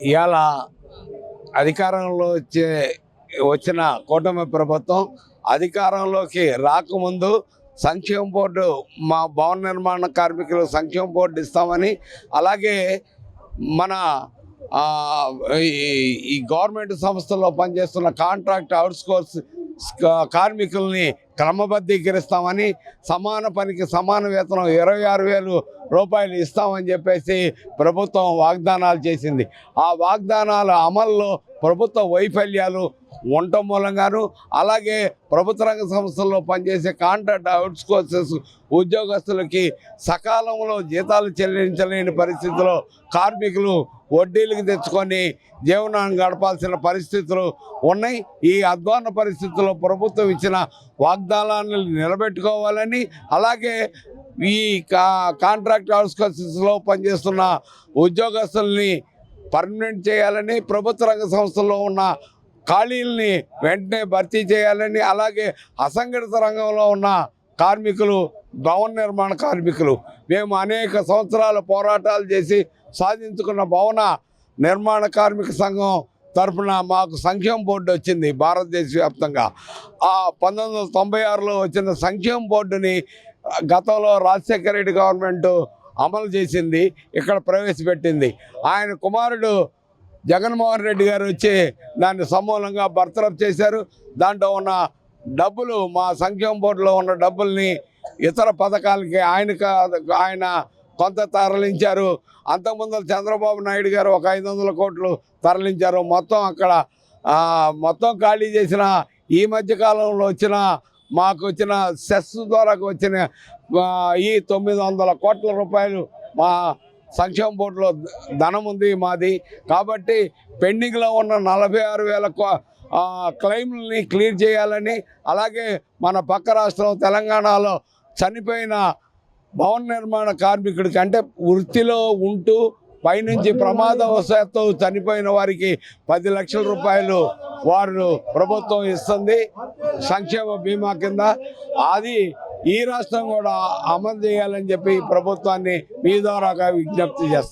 ఇవాళ అధికారంలో వచ్చిన కూటమి ప్రభుత్వం అధికారంలోకి రాకముందు సంక్షేమ బోర్డు మా భవన నిర్మాణ కార్మికులు సంక్షేమ బోర్డు ఇస్తామని, అలాగే మన ఈ గవర్నమెంట్ సంస్థల్లో పనిచేస్తున్న కాంట్రాక్ట్ అవుట్సోర్స్ కార్మికుల్ని క్రమబద్ధీకరిస్తామని, సమాన పనికి సమాన వేతనం 26,000 రూపాయలు ఇస్తామని చెప్పేసి ప్రభుత్వం వాగ్దానాలు చేసింది. ఆ వాగ్దానాల అమల్లో ప్రభుత్వ వైఫల్యాలు ఉండటం మూలంగాను, అలాగే ప్రభుత్వ రంగ సంస్థల్లో పనిచేసే కాంట్రాక్ట్ అవుట్సోర్సెస్ ఉద్యోగస్తులకి సకాలంలో జీతాలు చెల్లించలేని పరిస్థితిలో కార్మికులు వడ్డీలకు తెచ్చుకొని జీవనాన్ని గడపాల్సిన పరిస్థితులు ఉన్నాయి. ఈ అధ్వాన పరిస్థితుల్లో ప్రభుత్వం ఇచ్చిన వాగ్దానాలను నిలబెట్టుకోవాలని, అలాగే ఈ కాంట్రాక్ట్ అవుట్సోర్సెస్లో పనిచేస్తున్న ఉద్యోగస్తుల్ని పర్మనెంట్ చేయాలని, ప్రభుత్వ రంగ సంస్థల్లో ఉన్న ఖాళీల్ని వెంటనే భర్తీ చేయాలని, అలాగే అసంఘటిత రంగంలో ఉన్న కార్మికులు, భవన నిర్మాణ కార్మికులు, మేము అనేక సంవత్సరాల పోరాటాలు చేసి సాధించుకున్న భవన నిర్మాణ కార్మిక సంఘం తరఫున మాకు సంక్షేమ బోర్డు వచ్చింది భారతదేశ వ్యాప్తంగా. ఆ 1996లో వచ్చిన సంక్షేమ బోర్డుని గతంలో రాజశేఖర రెడ్డి గవర్నమెంట్ అమలు చేసింది, ఇక్కడ ప్రవేశపెట్టింది. ఆయన కుమారుడు జగన్మోహన్ రెడ్డి గారు వచ్చి దాన్ని సమూలంగా బర్తరఫ్ చేశారు. దాంట్లో ఉన్న డబ్బులు, మా సంక్షేమ బోర్డులో ఉన్న డబ్బుల్ని ఇతర పథకాలకి ఆయన కొంత తరలించారు. అంతకుముందు చంద్రబాబు నాయుడు గారు ఒక 500 కోట్లు తరలించారు. మొత్తం ఖాళీ చేసిన ఈ మధ్యకాలంలో మాకు వచ్చిన సెస్ ద్వారా వచ్చిన ఈ 900 కోట్ల రూపాయలు మా సంక్షేమ బోర్డులో ధనం ఉంది మాది. కాబట్టి పెండింగ్లో ఉన్న 46,000 క్లెయిమ్లని క్లియర్ చేయాలని, అలాగే మన పక్క రాష్ట్రం తెలంగాణలో చనిపోయిన భవన నిర్మాణ కార్మికుడికి, అంటే వృత్తిలో ఉంటూ పైనుంచి ప్రమాదవశాత్తు చనిపోయిన వారికి 10 లక్షల రూపాయలు వారు ప్రభుత్వం ఇస్తుంది సంక్షేమ బీమా కింద. అది ఈ రాష్ట్రం కూడా అమలు చేయాలని చెప్పి ప్రభుత్వాన్ని మీ ద్వారా విజ్ఞప్తి చేస్తాం.